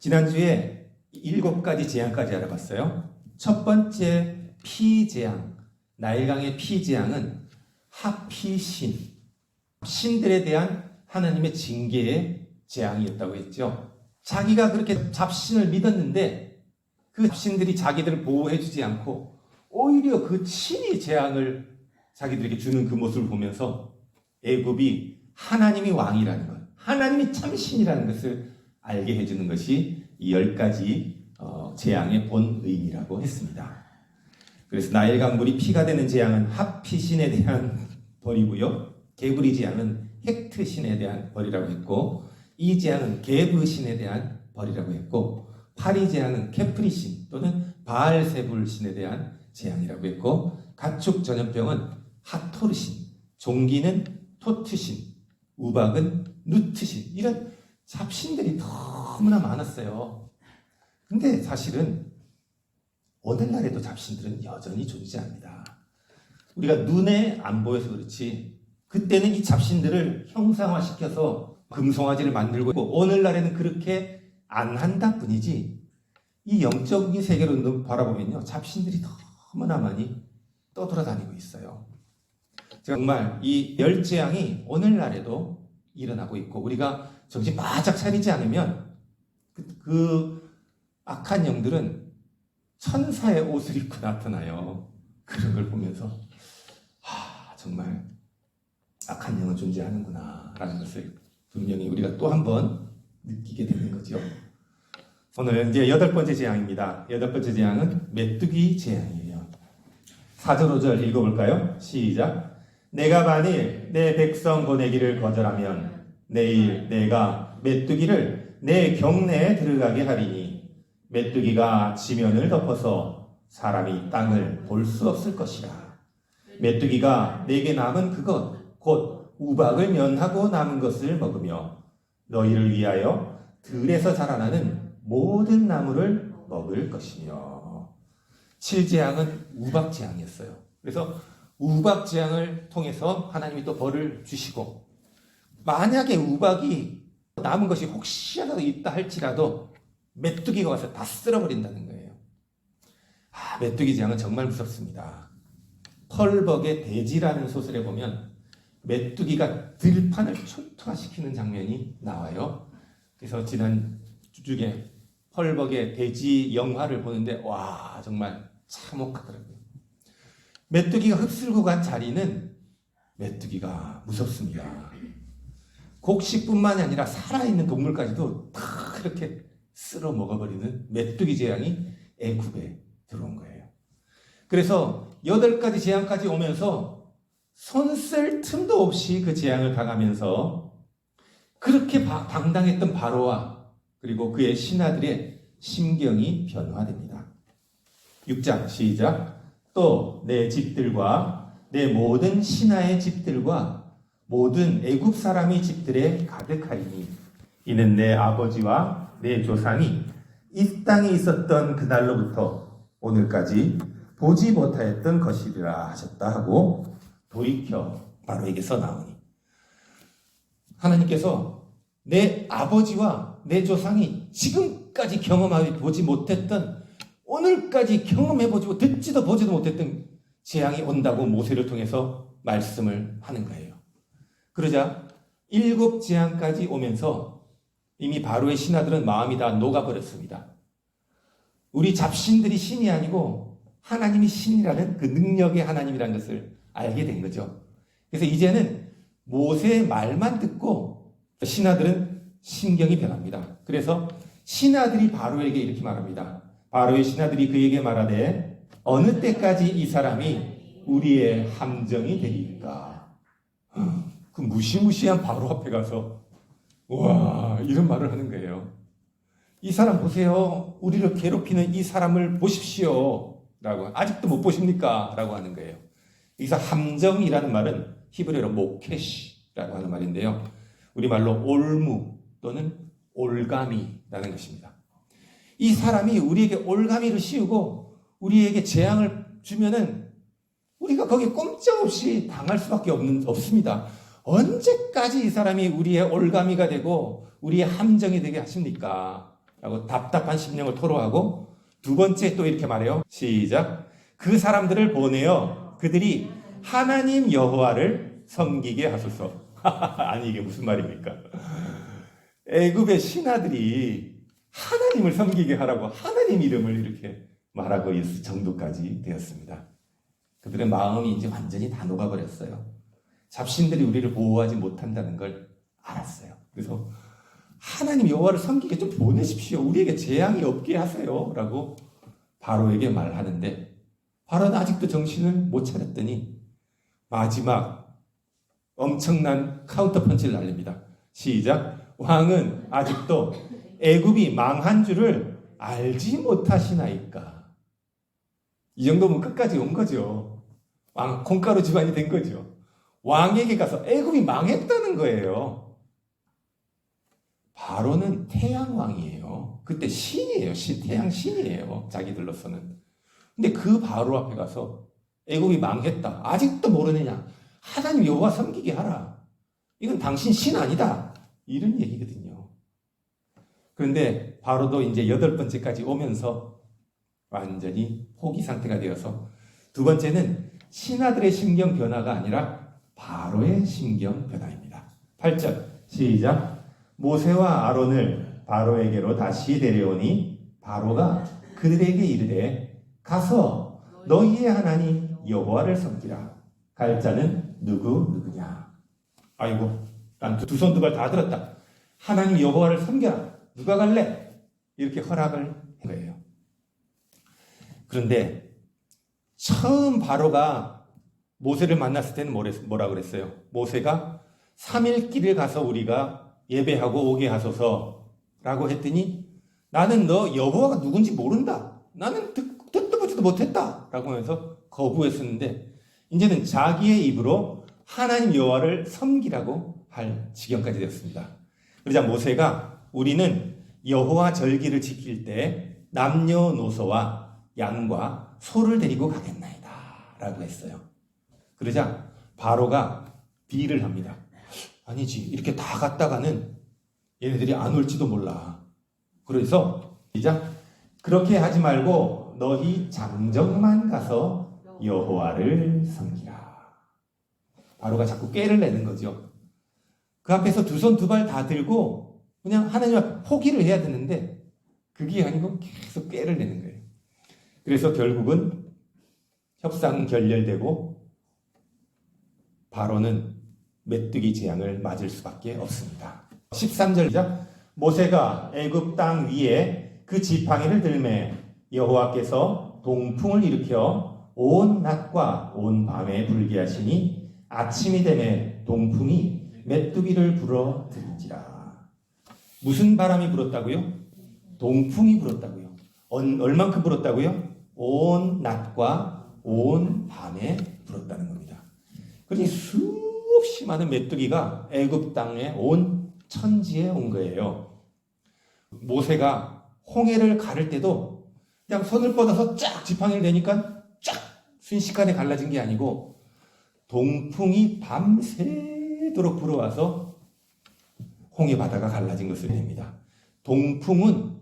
지난주에 7가지 재앙까지 알아봤어요. 첫 번째 피재앙, 나일강의 피재앙은 하피신, 신들에 대한 하나님의 징계의 재앙이었다고 했죠. 자기가 그렇게 잡신을 믿었는데 그 잡신들이 자기들을 보호해주지 않고 오히려 그 신이 재앙을 자기들에게 주는 그 모습을 보면서 애굽이 하나님이 왕이라는 것, 하나님이 참 신이라는 것을 알게 해주는 것이 이 10가지 재앙의 본 의미라고 했습니다. 그래서 나일강 물이 피가 되는 재앙은 하피신에 대한 벌이고요. 개구리 재앙은 헥트신에 대한 벌이라고 했고, 이 재앙은 게브신에 대한 벌이라고 했고, 파리 재앙은 케프리신 또는 바알세불신에 대한 재앙이라고 했고, 가축 전염병은 하토르신, 종기는 토트신, 우박은 누트신, 이런 잡신들이 너무나 많았어요. 근데 사실은 오늘날에도 잡신들은 여전히 존재합니다. 우리가 눈에 안 보여서 그렇지 그때는 이 잡신들을 형상화시켜서 금송아지를 만들고 오늘날에는 그렇게 안 한다 뿐이지 이 영적인 세계로 바라보면요 잡신들이 너무나 많이 떠돌아다니고 있어요. 정말 이 열재앙이 오늘날에도 일어나고 있고 우리가 정신 바짝 차리지 않으면 그 악한 영들은 천사의 옷을 입고 나타나요. 그런 걸 보면서 정말 악한 영은 존재하는구나 라는 것을 분명히 우리가 또 한 번 느끼게 되는 거죠. 오늘 이제 8번째 재앙입니다. 8번째 재앙은 메뚜기 재앙이에요. 4절 5절 읽어볼까요? 시작. 내가 만일 내 백성 보내기를 거절하면 내일 내가 메뚜기를 내 경내에 들어가게 하리니 메뚜기가 지면을 덮어서 사람이 땅을 볼 수 없을 것이라. 메뚜기가 내게 남은 그것 곧 우박을 면하고 남은 것을 먹으며 너희를 위하여 들에서 자라나는 모든 나무를 먹을 것이며. 7재앙은 우박재앙이었어요. 그래서 우박재앙을 통해서 하나님이 또 벌을 주시고 만약에 우박이 남은 것이 혹시라도 있다 할지라도 메뚜기가 와서 다 쓸어버린다는 거예요. 메뚜기 재앙은 정말 무섭습니다. 펄벅의 돼지라는 소설에 보면 메뚜기가 들판을 초토화시키는 장면이 나와요. 그래서 지난 주중에 펄벅의 돼지 영화를 보는데 와 정말 참혹하더라고요. 메뚜기가 흡수고 간 자리는 메뚜기가 무섭습니다. 곡식뿐만이 아니라 살아있는 동물까지도 다 그렇게 쓸어 먹어버리는 메뚜기 재앙이 애굽에 들어온 거예요. 그래서 8가지 재앙까지 오면서 손 쓸 틈도 없이 그 재앙을 당하면서 그렇게 당당했던 바로와 그리고 그의 신하들의 심경이 변화됩니다. 6장 시작. 또 내 집들과 내 모든 신하의 집들과 모든 애굽 사람의 집들에 가득하리니 이는 내 아버지와 내 조상이 이 땅에 있었던 그날로부터 오늘까지 보지 못하였던 것이라 하셨다 하고 돌이켜 바로에게서 나오니 하나님께서 내 아버지와 내 조상이 지금까지 경험하지 보지 못했던 오늘까지 경험해보지 듣지도 보지도 못했던 재앙이 온다고 모세를 통해서 말씀을 하는 거예요. 그러자 7재앙까지 오면서 이미 바로의 신하들은 마음이 다 녹아버렸습니다. 우리 잡신들이 신이 아니고 하나님이 신이라는 그 능력의 하나님이라는 것을 알게 된 거죠. 그래서 이제는 모세의 말만 듣고 신하들은 심경이 변합니다. 그래서 신하들이 바로에게 이렇게 말합니다. 바로의 신하들이 그에게 말하되 어느 때까지 이 사람이 우리의 함정이 되리까? 그 무시무시한 바로 앞에 가서 와 이런 말을 하는 거예요. 이 사람 보세요. 우리를 괴롭히는 이 사람을 보십시오. 라고 아직도 못 보십니까? 라고 하는 거예요. 여기서 함정이라는 말은 히브리어로 모케시라고 하는 말인데요. 우리말로 올무 또는 올가미라는 것입니다. 이 사람이 우리에게 올가미를 씌우고 우리에게 재앙을 주면은 우리가 거기에 꼼짝없이 당할 수밖에 없습니다. 언제까지 이 사람이 우리의 올가미가 되고 우리의 함정이 되게 하십니까? 라고 답답한 심령을 토로하고 두 번째 또 이렇게 말해요. 시작. 그 사람들을 보내어 그들이 하나님 여호와를 섬기게 하소서. 아니 이게 무슨 말입니까? 애굽의 신하들이 하나님을 섬기게 하라고 하나님 이름을 이렇게 말하고 있을 정도까지 되었습니다. 그들의 마음이 이제 완전히 다 녹아버렸어요. 잡신들이 우리를 보호하지 못한다는 걸 알았어요. 그래서 하나님 여호와를 섬기게 좀 보내십시오. 우리에게 재앙이 없게 하세요. 라고 바로에게 말하는데 바로는 아직도 정신을 못 차렸더니 마지막 엄청난 카운터 펀치를 날립니다. 시작. 왕은 아직도 애굽이 망한 줄을 알지 못하시나이까. 이 정도면 끝까지 온 거죠. 왕 콩가루 집안이 된 거죠. 왕에게 가서 애굽이 망했다는 거예요. 바로는 태양왕이에요. 그때 신이에요. 태양 신이에요. 자기들로서는. 근데 그 바로 앞에 가서 애굽이 망했다. 아직도 모르느냐. 하나님 여호와 섬기게 하라. 이건 당신 신 아니다. 이런 얘기거든요. 그런데 바로도 이제 8번째까지 오면서 완전히 포기 상태가 되어서 두 번째는 신하들의 심경 변화가 아니라 바로의 심경 변화입니다. 8절 시작. 모세와 아론을 바로에게로 다시 데려오니 바로가 그들에게 이르되 가서 너희의 하나님 여호와를 섬기라. 갈 자는 누구냐. 아이고 난 두 손 두 발 다 들었다. 하나님 여호와를 섬겨라. 누가 갈래? 이렇게 허락을 한 거예요. 그런데 처음 바로가 모세를 만났을 때는 뭐라 그랬어요? 모세가 3일 길을 가서 우리가 예배하고 오게 하소서라고 했더니 나는 너 여호와가 누군지 모른다. 나는 듣도 보지도 못했다. 라고 하면서 거부했었는데 이제는 자기의 입으로 하나님 여호와를 섬기라고 할 지경까지 되었습니다. 그러자 모세가 우리는 여호와 절기를 지킬 때 남녀노소와 양과 소를 데리고 가겠나이다 라고 했어요. 그러자 바로가 딜을 합니다. 아니지, 이렇게 다 갔다가는 얘네들이 안 올지도 몰라. 그래서 시작. 그렇게 하지 말고 너희 장정만 가서 여호와를 섬기라. 바로가 자꾸 꾀를 내는 거죠. 그 앞에서 두 손 두 발 다 들고 그냥 하나님 앞에 포기를 해야 되는데 그게 아니고 계속 꾀를 내는 거예요. 그래서 결국은 협상 결렬되고 바로는 메뚜기 재앙을 맞을 수밖에 없습니다. 13절이죠. 모세가 애굽 땅 위에 그 지팡이를 들매 여호와께서 동풍을 일으켜 온 낮과 온 밤에 불게 하시니 아침이 되매 동풍이 메뚜기를 불어 들은지라. 무슨 바람이 불었다고요? 동풍이 불었다고요. 얼만큼 불었다고요? 온 낮과 온 밤에 불었다는 겁니다. 그러니 수없이 많은 메뚜기가 애굽 땅에 온 천지에 온 거예요. 모세가 홍해를 가를 때도 그냥 손을 뻗어서 쫙 지팡이를 내니까 쫙 순식간에 갈라진 게 아니고 동풍이 밤새도록 불어와서 홍해 바다가 갈라진 것을 냅니다. 동풍은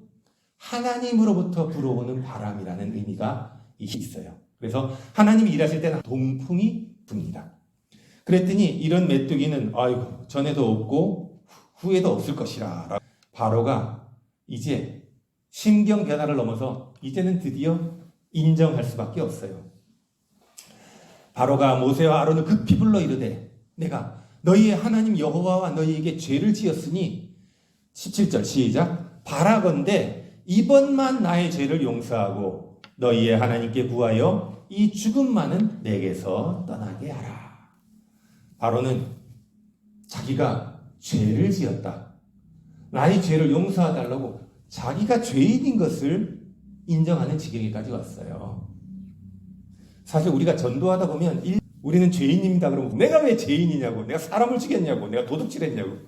하나님으로부터 불어오는 바람이라는 의미가 있어요. 그래서 하나님이 일하실 때는 동풍이 붑니다. 그랬더니 이런 메뚜기는 아이고 전에도 없고 후에도 없을 것이라. 바로가 이제 심경 변화를 넘어서 이제는 드디어 인정할 수밖에 없어요. 바로가 모세와 아론을 급히 불러 이르되 내가 너희의 하나님 여호와와 너희에게 죄를 지었으니 17절 시작. 바라건대 이번만 나의 죄를 용서하고 너희의 하나님께 구하여 이 죽음만은 내게서 떠나게 하라. 바로는 자기가 죄를 지었다. 나의 죄를 용서해달라고 자기가 죄인인 것을 인정하는 지경에까지 왔어요. 사실 우리가 전도하다 보면 우리는 죄인입니다. 그러면 내가 왜 죄인이냐고, 내가 사람을 죽였냐고, 내가 도둑질했냐고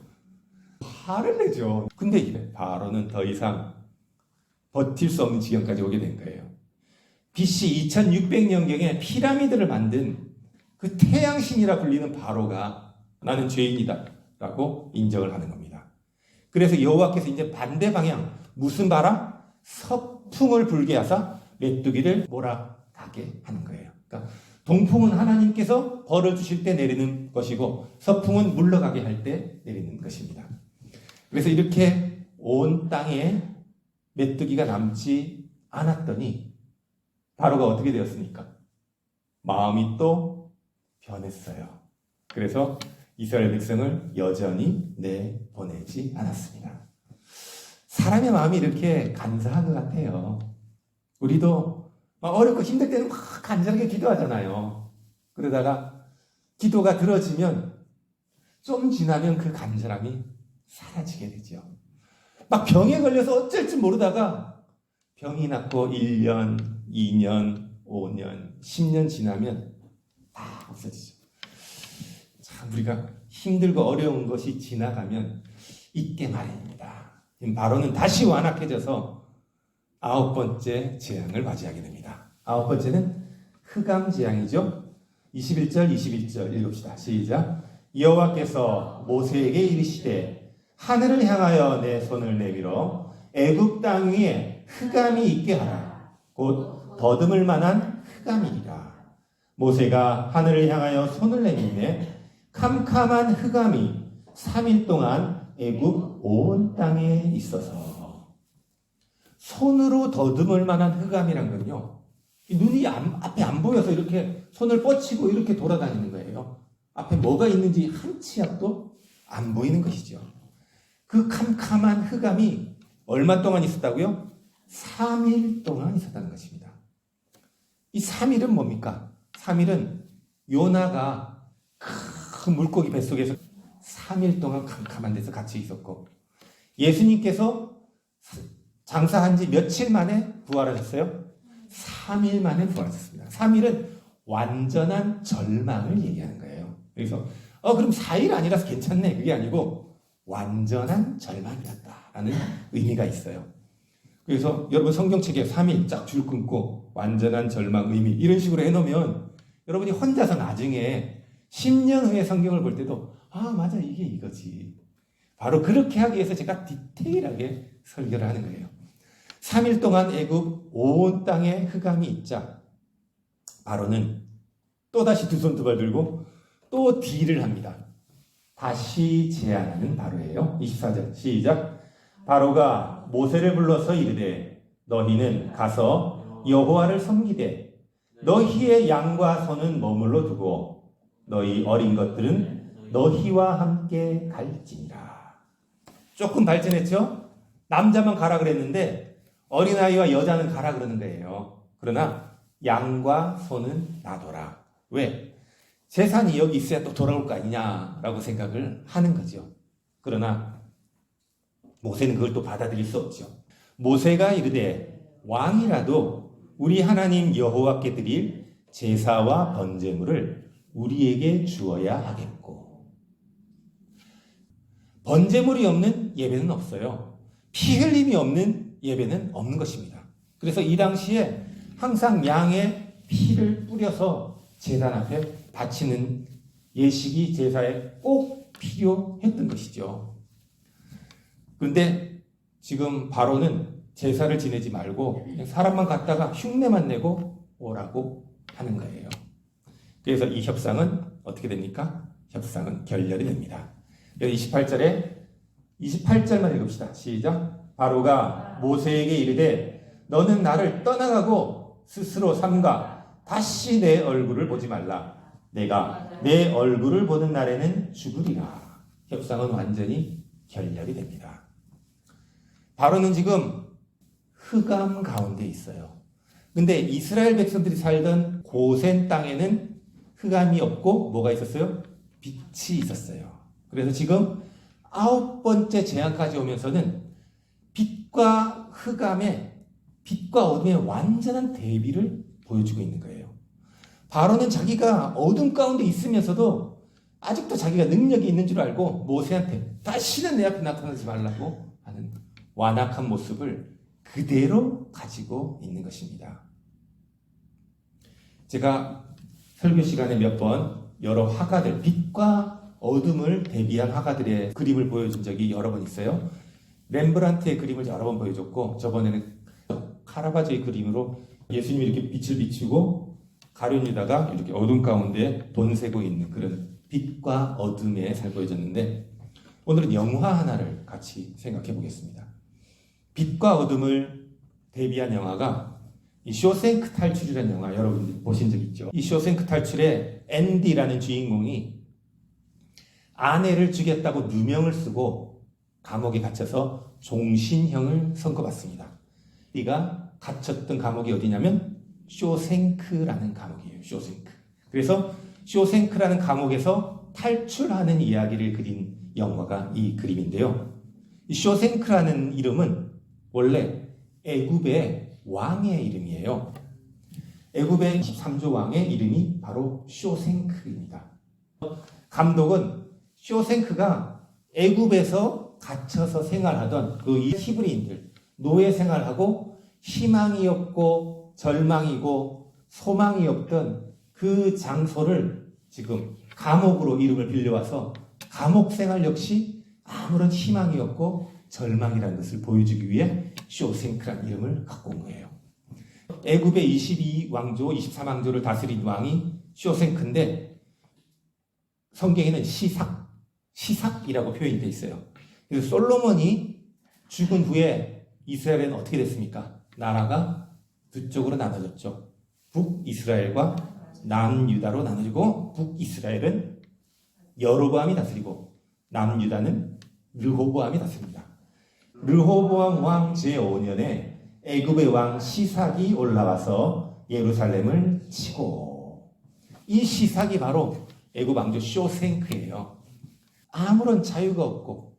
화를 내죠. 근데 바로는 더 이상 버틸 수 없는 지경까지 오게 된 거예요. BC 2600년경에 피라미드를 만든 그 태양신이라 불리는 바로가 나는 죄인이다 라고 인정을 하는 겁니다. 그래서 여호와께서 이제 반대 방향 무슨 바람? 서풍을 불게 하사 메뚜기를 몰아가게 하는 거예요. 그러니까 동풍은 하나님께서 벌을 주실 때 내리는 것이고 서풍은 물러가게 할 때 내리는 것입니다. 그래서 이렇게 온 땅에 메뚜기가 남지 않았더니 바로가 어떻게 되었습니까? 마음이 또 변했어요. 그래서 이스라엘 백성을 여전히 내보내지 않았습니다. 사람의 마음이 이렇게 간사한 것 같아요. 우리도 막 어렵고 힘들 때는 막 간절하게 기도하잖아요. 그러다가 기도가 들어지면 좀 지나면 그 간절함이 사라지게 되죠. 막 병에 걸려서 어쩔 줄 모르다가 병이 낫고 1년, 2년, 5년, 10년 지나면 다 없어지죠. 참 우리가 힘들고 어려운 것이 지나가면 있게 마련입니다. 바로는 다시 완악해져서 9번째 재앙을 맞이하게 됩니다. 9번째는 흑암 재앙이죠. 21절 읽읍시다. 시작. 여호와께서 모세에게 이르시되 하늘을 향하여 내 손을 내밀어 애굽 땅 위에 흑암이 있게 하라. 곧 더듬을 만한 흑암이리라. 모세가 하늘을 향하여 손을 내밀매 캄캄한 흑암이 3일 동안 애굽 온 땅에 있어서 손으로 더듬을 만한 흑암이란 건요. 눈이 앞에 안 보여서 이렇게 손을 뻗치고 이렇게 돌아다니는 거예요. 앞에 뭐가 있는지 한 치 앞도 안 보이는 것이죠. 그 캄캄한 흑암이 얼마 동안 있었다고요? 3일 동안 있었다는 것입니다. 이 3일은 뭡니까? 3일은 요나가 큰 물고기 뱃속에서 3일 동안 캄캄한 데서 갇혀 있었고 예수님께서 장사한 지 며칠 만에 부활하셨어요? 3일 만에 부활하셨습니다. 3일은 완전한 절망을 얘기하는 거예요. 그래서 그럼 4일 아니라서 괜찮네. 그게 아니고 완전한 절망이었다라는 의미가 있어요. 그래서 여러분 성경책에 3일 쫙 줄 끊고 완전한 절망 의미 이런 식으로 해놓으면 여러분이 혼자서 나중에 10년 후에 성경을 볼 때도 맞아 이게 이거지. 바로 그렇게 하기 위해서 제가 디테일하게 설교를 하는 거예요. 3일 동안 애굽 온 땅에 흑암이 있자 바로는 또다시 두 손 두 발 들고 또 딜을 합니다. 다시 제안하는 바로예요. 24절 시작. 바로가 모세를 불러서 이르되 너희는 가서 여호와를 섬기되 너희의 양과 소는 머물러 두고 너희 어린 것들은 너희와 함께 갈지니라. 조금 발전했죠? 남자만 가라 그랬는데 어린아이와 여자는 가라 그러는 거예요. 그러나 양과 소는 놔둬라. 왜? 재산이 여기 있어야 또 돌아올 거 아니냐라고 생각을 하는 거죠. 그러나 모세는 그걸 또 받아들일 수 없죠. 모세가 이르되 왕이라도 우리 하나님 여호와께 드릴 제사와 번제물을 우리에게 주어야 하겠고 번제물이 없는 예배는 없어요. 피 흘림이 없는 예배는 없는 것입니다. 그래서 이 당시에 항상 양의 피를 뿌려서 제단 앞에 바치는 예식이 제사에 꼭 필요했던 것이죠. 그런데 지금 바로는 제사를 지내지 말고 그냥 사람만 갖다가 흉내만 내고 오라고 하는 거예요. 그래서 이 협상은 어떻게 됩니까? 협상은 결렬이 됩니다. 28절만 읽읍시다. 시작. 바로가 모세에게 이르되 너는 나를 떠나가고 스스로 삼가 다시 내 얼굴을 보지 말라. 내가 내 얼굴을 보는 날에는 죽으리라. 협상은 완전히 결렬이 됩니다. 바로는 지금 흑암 가운데 있어요. 근데 이스라엘 백성들이 살던 고센 땅에는 흑암이 없고 뭐가 있었어요? 빛이 있었어요. 그래서 지금 9번째 재앙까지 오면서는 빛과 흑암의 빛과 어둠의 완전한 대비를 보여주고 있는 거예요. 바로는 자기가 어둠 가운데 있으면서도 아직도 자기가 능력이 있는 줄 알고 모세한테 다시는 내 앞에 나타나지 말라고 하는 완악한 모습을 그대로 가지고 있는 것입니다. 제가 설교 시간에 몇 번 여러 화가들, 빛과 어둠을 대비한 화가들의 그림을 보여준 적이 여러 번 있어요. 렘브란트의 그림을 여러 번 보여줬고 저번에는 카라바조의 그림으로 예수님이 이렇게 빛을 비추고 가룟 유다가 이렇게 어둠 가운데 본세고 있는 그런 빛과 어둠의 살 보여줬는데 오늘은 영화 하나를 같이 생각해 보겠습니다. 빛과 어둠을 대비한 영화가 이 쇼생크 탈출이라는 영화 여러분들 보신 적 있죠? 이 쇼생크 탈출에 앤디라는 주인공이 아내를 죽였다고 누명을 쓰고 감옥에 gat혀서 종신형을 선고받습니다. 네가 갇혔던 감옥이 어디냐면 쇼생크라는 감옥이에요. 쇼생크. 그래서 쇼생크라는 감옥에서 탈출하는 이야기를 그린 영화가 이 그림인데요. 이 쇼생크라는 이름은 원래 애굽의 왕의 이름이에요. 애굽의 13조 왕의 이름이 바로 쇼생크입니다. 감독은 쇼생크가 애굽에서 갇혀서 생활하던 그 히브리인들, 노예 생활하고 희망이 없고 절망이고 소망이 없던 그 장소를 지금 감옥으로 이름을 빌려와서 감옥 생활 역시 아무런 희망이 없고 절망이라는 것을 보여주기 위해 쇼생크라는 이름을 갖고 온 거예요. 애굽의 22왕조, 23왕조를 다스린 왕이 쇼생크인데 성경에는 시삭이라고 표현이 되어 있어요. 그래서 솔로몬이 죽은 후에 이스라엘은 어떻게 됐습니까? 나라가 두 쪽으로 나눠졌죠. 북이스라엘과 남유다로 나눠지고 북이스라엘은 여로보암이 다스리고 남유다는 르호보암이 다스립니다. 르호보암 왕 제5년에 애굽의 왕 시삭이 올라와서 예루살렘을 치고 이 시삭이 바로 애굽 왕조 쇼생크예요. 아무런 자유가 없고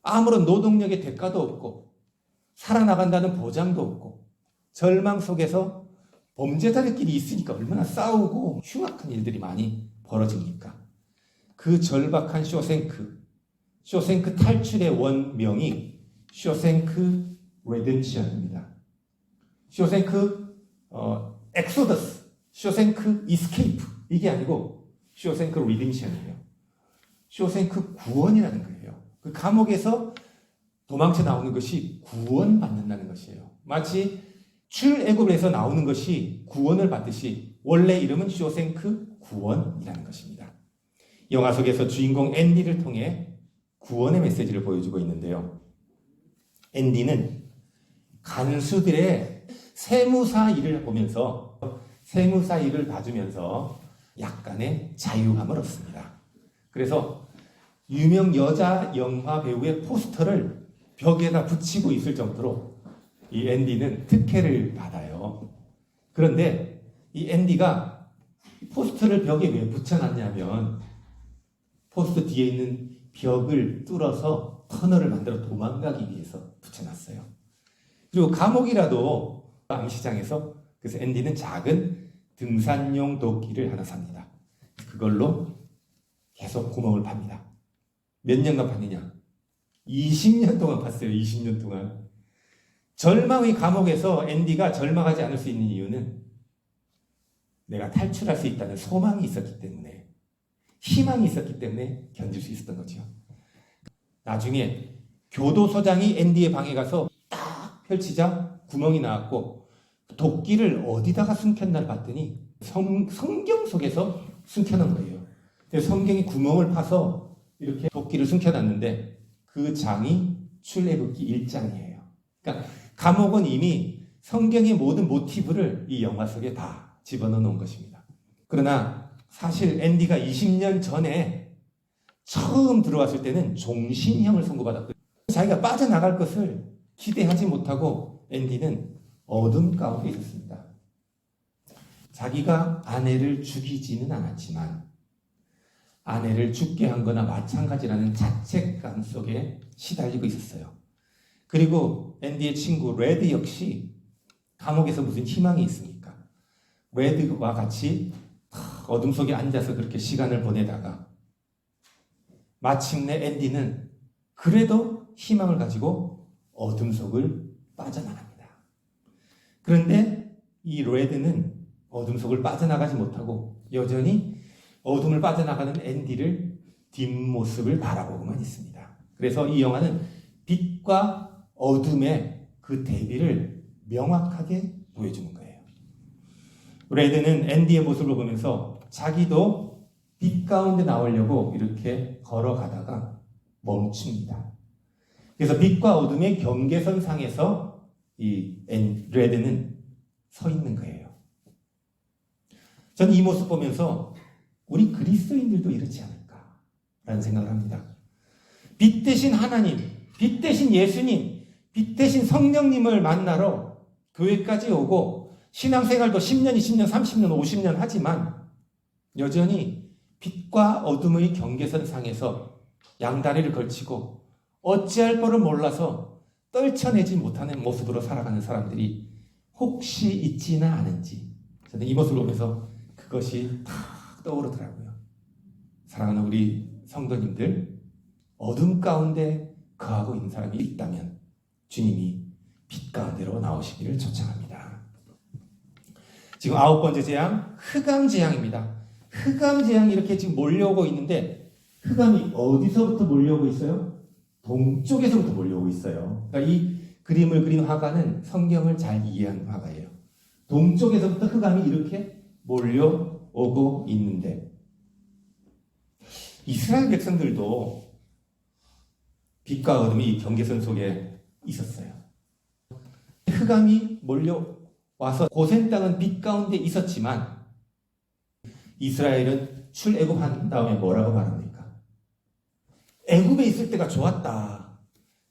아무런 노동력의 대가도 없고 살아나간다는 보장도 없고 절망 속에서 범죄자들끼리 있으니까 얼마나 싸우고 흉악한 일들이 많이 벌어집니까? 그 절박한 쇼생크 탈출의 원명이 쇼생크 레덴션입니다. 쇼생크 엑소더스, 쇼생크 이스케이프 이게 아니고 쇼생크 리덴션이에요. 쇼생크 구원이라는 거예요. 그 감옥에서 도망쳐 나오는 것이 구원받는다는 것이에요. 마치 출애굽에서 나오는 것이 구원을 받듯이 원래 이름은 쇼생크 구원이라는 것입니다. 영화 속에서 주인공 앤디를 통해 구원의 메시지를 보여주고 있는데요. 앤디는 간수들의 세무사 일을 보면서 세무사 일을 봐주면서 약간의 자유감을 얻습니다. 그래서 유명 여자 영화 배우의 포스터를 벽에다 붙이고 있을 정도로 이 앤디는 특혜를 받아요. 그런데 이 앤디가 포스터를 벽에 왜 붙여놨냐면 포스터 뒤에 있는 벽을 뚫어서 터널을 만들어 도망가기 위해서 붙여놨어요. 그리고 감옥이라도 암시장에서 그래서 앤디는 작은 등산용 도끼를 하나 삽니다. 그걸로 계속 구멍을 팝니다. 몇 년간 팠느냐? 20년 동안 팠어요. 20년 동안. 절망의 감옥에서 앤디가 절망하지 않을 수 있는 이유는 내가 탈출할 수 있다는 소망이 있었기 때문에 희망이 있었기 때문에 견딜 수 있었던 거죠. 나중에 교도소장이 앤디의 방에 가서 딱 펼치자 구멍이 나왔고 도끼를 어디다가 숨겼나를 봤더니 성경 속에서 숨겨놓은 거예요. 성경이 구멍을 파서 이렇게 도끼를 숨겨놨는데 그 장이 출애굽기 1장이에요. 그러니까 감옥은 이미 성경의 모든 모티브를 이 영화 속에 다 집어넣어 놓은 것입니다. 그러나 사실 앤디가 20년 전에 처음 들어왔을 때는 종신형을 선고받았거든요. 자기가 빠져나갈 것을 기대하지 못하고 앤디는 어둠 가운데 있었습니다. 자기가 아내를 죽이지는 않았지만 아내를 죽게 한 거나 마찬가지라는 자책감 속에 시달리고 있었어요. 그리고 앤디의 친구 레드 역시 감옥에서 무슨 희망이 있습니까? 레드와 같이 어둠 속에 앉아서 그렇게 시간을 보내다가 마침내 앤디는 그래도 희망을 가지고 어둠 속을 빠져나갑니다. 그런데 이 레드는 어둠 속을 빠져나가지 못하고 여전히 어둠을 빠져나가는 앤디를 뒷모습을 바라보고만 있습니다. 그래서 이 영화는 빛과 어둠의 그 대비를 명확하게 보여주는 거예요. 레드는 앤디의 모습을 보면서 자기도 빛 가운데 나오려고 이렇게 걸어가다가 멈춥니다. 그래서 빛과 어둠의 경계선 상에서 이 레드는 서 있는 거예요. 저는 이 모습 보면서 우리 그리스도인들도 이렇지 않을까라는 생각을 합니다. 빛 대신 하나님, 빛 대신 예수님, 빛 대신 성령님을 만나러 교회까지 오고 신앙생활도 10년, 20년, 30년, 50년 하지만 여전히 빛과 어둠의 경계선 상에서 양다리를 걸치고 어찌할 바를 몰라서 떨쳐내지 못하는 모습으로 살아가는 사람들이 혹시 있지는 않은지 저는 이 모습을 보면서 그것이 탁 떠오르더라고요. 사랑하는 우리 성도님들, 어둠 가운데 거하고 있는 사람이 있다면 주님이 빛 가운데로 나오시기를 초청합니다. 지금 9번째 재앙, 흑암 재앙입니다. 흑암 재앙이 이렇게 지금 몰려오고 있는데 흑암이 어디서부터 몰려오고 있어요? 동쪽에서부터 몰려오고 있어요. 그러니까 이 그림을 그린 화가는 성경을 잘 이해한 화가예요. 동쪽에서부터 흑암이 이렇게 몰려오고 있는데 이스라엘 백성들도 빛과 어둠이 이 경계선 속에 있었어요. 흑암이 몰려와서 고센 땅은 빛 가운데 있었지만 이스라엘은 출애굽한 다음에 뭐라고 말합니까? 애굽에 있을 때가 좋았다.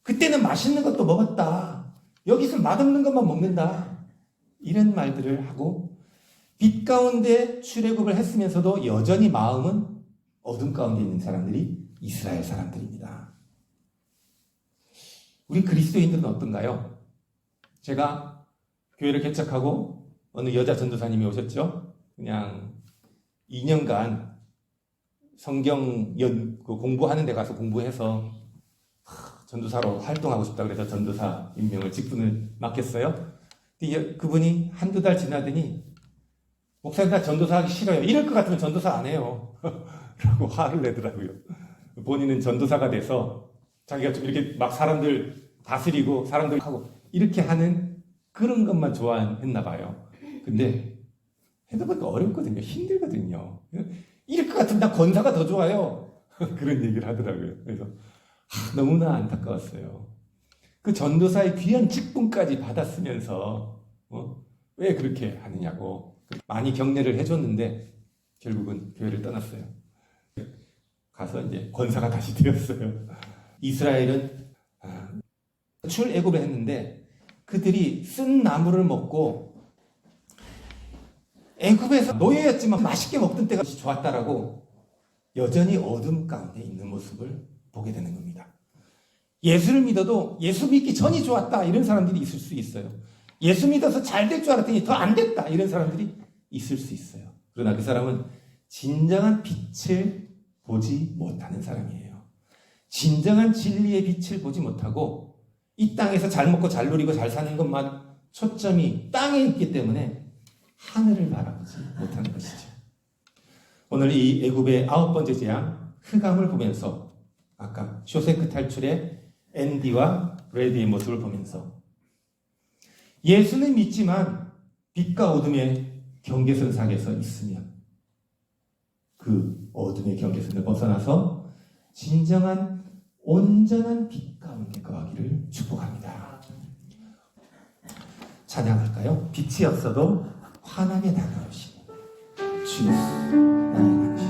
그때는 맛있는 것도 먹었다. 여기서 맛없는 것만 먹는다. 이런 말들을 하고 빛 가운데 출애굽을 했으면서도 여전히 마음은 어둠 가운데 있는 사람들이 이스라엘 사람들입니다. 우리 그리스도인들은 어떤가요? 제가 교회를 개척하고 어느 여자 전도사님이 오셨죠. 그냥 2년간 성경 공부하는 데 가서 공부해서 전도사로 활동하고 싶다 그래서 전도사 임명을 직분을 맡겼어요. 근데 그분이 한두 달 지나더니 목사님 나 전도사하기 싫어요. 이럴 것 같으면 전도사 안 해요. 라고 화를 내더라고요. 본인은 전도사가 돼서 자기가 좀 이렇게 막 사람들 다스리고 사람들 하고 이렇게 하는 그런 것만 좋아했나 봐요. 근데 해도 보니까 어렵거든요. 힘들거든요. 이럴 것 같으면 나 권사가 더 좋아요. 그런 얘기를 하더라고요. 그래서 너무나 안타까웠어요. 그 전도사의 귀한 직분까지 받았으면서 왜 그렇게 하느냐고 많이 격려를 해줬는데 결국은 교회를 떠났어요. 가서 이제 권사가 다시 되었어요. 이스라엘은 출애굽을 했는데 그들이 쓴 나무를 먹고 애굽에서 노예였지만 맛있게 먹던 때가 좋았다라고 여전히 어둠 가운데 있는 모습을 보게 되는 겁니다. 예수를 믿어도 예수 믿기 전이 좋았다 이런 사람들이 있을 수 있어요. 예수 믿어서 잘 될 줄 알았더니 더 안 됐다 이런 사람들이 있을 수 있어요. 그러나 그 사람은 진정한 빛을 보지 못하는 사람이에요. 진정한 진리의 빛을 보지 못하고 이 땅에서 잘 먹고 잘 누리고 잘 사는 것만 초점이 땅에 있기 때문에 하늘을 바라보지 못하는 것이죠. 오늘 이 애굽의 9번째 재앙 흑암을 보면서 아까 쇼생크 탈출의 앤디와 브래디의 모습을 보면서 예수는 믿지만 빛과 어둠의 경계선 상에서 있으면 그 어둠의 경계선을 벗어나서 진정한 온전한 빛 가운데 거하기를 축복합니다. 찬양할까요? 빛이 없어도 환하게 다가오시니 주 예수 나의 당신.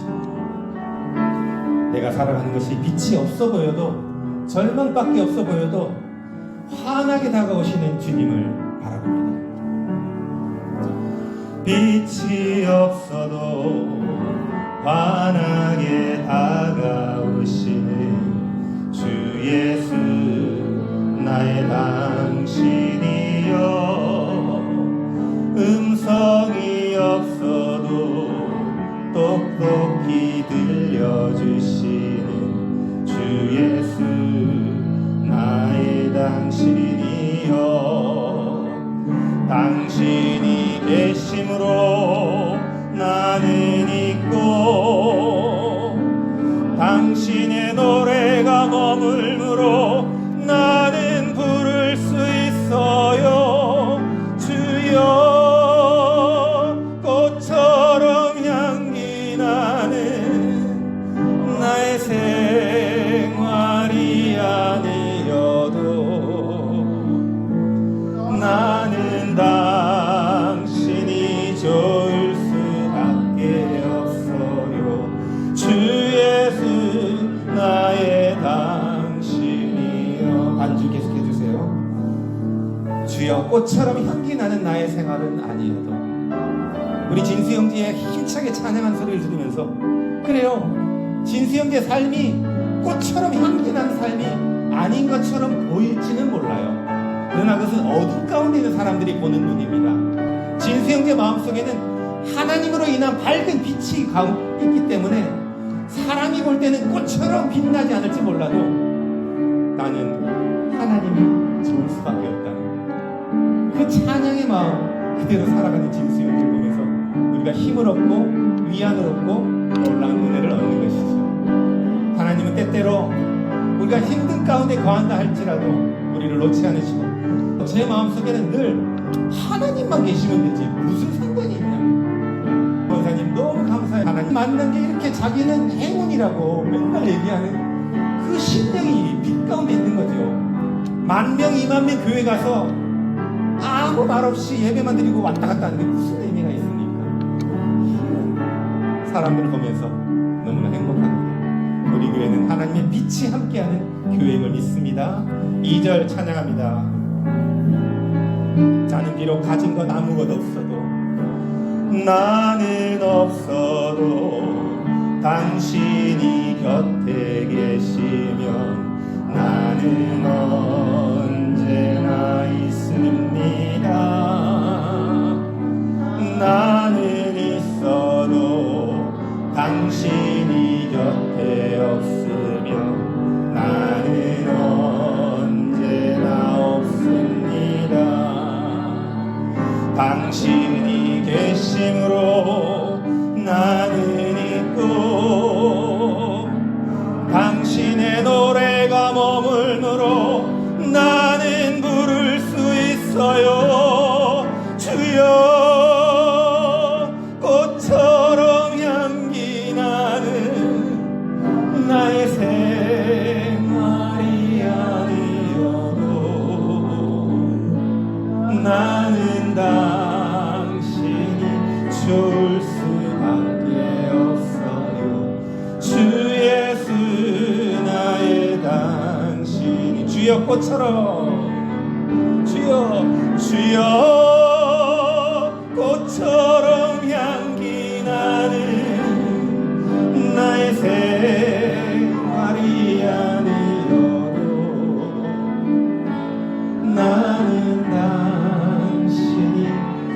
내가 살아가는 것이 빛이 없어 보여도 절망밖에 없어 보여도 환하게 다가오시는 주님을 바라봅니다. 빛이 없어도 환하게 다가오시는 주 예수 나의 당신이여. 음성이 없어도 똑똑히 들려주시는 주 예수 나의 당신이여. 당신이 계심으로 나는 있고 당신의 노래가 머물므로 나 주여 꽃처럼 향기 나는 나의 생활은 아니어도 우리 진수 형제의 힘차게 찬양한 소리를 들으면서 그래요, 진수 형제의 삶이 꽃처럼 향기 나는 삶이 아닌 것처럼 보일지는 몰라요. 그러나 그것은 어둠 가운데 있는 사람들이 보는 눈입니다. 진수 형제 마음속에는 하나님으로 인한 밝은 빛이 있기 때문에 사람이 볼 때는 꽃처럼 빛나지 않을지 몰라도 나는 하나님이 좋을 수밖에 없다는 그 찬양의 마음 그대로 살아가는 진수 형제를 보면서 우리가 힘을 얻고 위안을 얻고 놀라운 은혜를 얻는 것이죠. 하나님은 때때로 우리가 힘든 가운데 거한다 할지라도 우리를 놓지 않으시고 제 마음속에는 늘 하나님만 계시면 되지 무슨 상관이 있냐. 권사님 너무 감사해요. 하나님 만난 게 이렇게 자기는 행운이라고 맨날 얘기하는 그 심령이 빛 가운데 있는 거죠. 10,000명 20,000명 교회 가서 아무 말 없이 예배만 드리고 왔다 갔다 하는 게 무슨 의미가 있습니까? 사람들을 보면서 너무나 행복합니다. 우리 교회는 하나님의 빛이 함께하는 교회임을 믿습니다. 2절 찬양합니다. 나는 비록 가진 건 아무것도 없어도 나는 없어도 당신이 곁에 계시면 나는 언제나 있습니다. 나는 있어도 당신이 곁에 없으면 나는 언제나 없습니다. 당신이 계심으로 나는 있고 당신의 노래가 머물므로 나는 부를 수 있어요. 주여 꽃처럼 향기 나는 나의 생활이 아니어도 나는 당신이 좋을 수밖에 없어요. 주 예수 나의 당신이 주여 꽃처럼 주여 꽃처럼 향기 나는 나의 생활이 아니어도 나는 당신이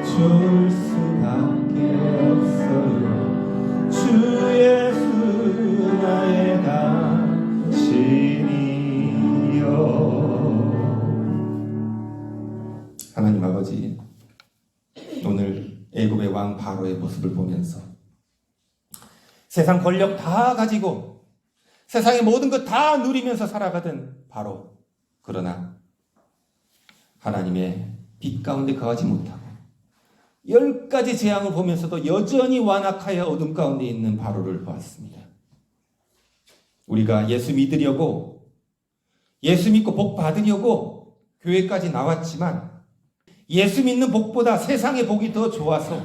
좋을 수밖에 없어요. 주 예수 나의 당신이요. 하나님 아버지, 오늘 애굽의 왕 바로의 모습을 보면서 세상 권력 다 가지고 세상의 모든 것 다 누리면서 살아가던 바로, 그러나 하나님의 빛 가운데 거하지 못하고 10가지 재앙을 보면서도 여전히 완악하여 어둠 가운데 있는 바로를 보았습니다. 우리가 예수 믿으려고, 예수 믿고 복 받으려고 교회까지 나왔지만 예수 믿는 복보다 세상의 복이 더 좋아서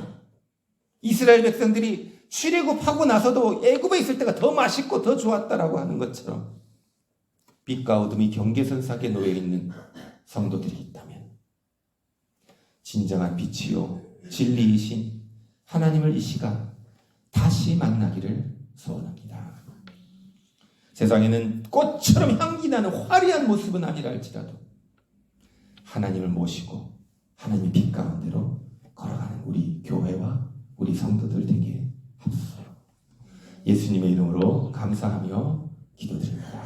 이스라엘 백성들이 출애굽하고 나서도 애굽에 있을 때가 더 맛있고 더 좋았다라고 하는 것처럼 빛과 어둠이 경계선상에 놓여있는 성도들이 있다면 진정한 빛이요 진리이신 하나님을 이 시간 다시 만나기를 소원합니다. 세상에는 꽃처럼 향기 나는 화려한 모습은 아니라 할지라도 하나님을 모시고 하나님의 빛 가운데로 걸어가는 우리 교회와 우리 성도들 되게 하소서. 예수님의 이름으로 감사하며 기도드립니다.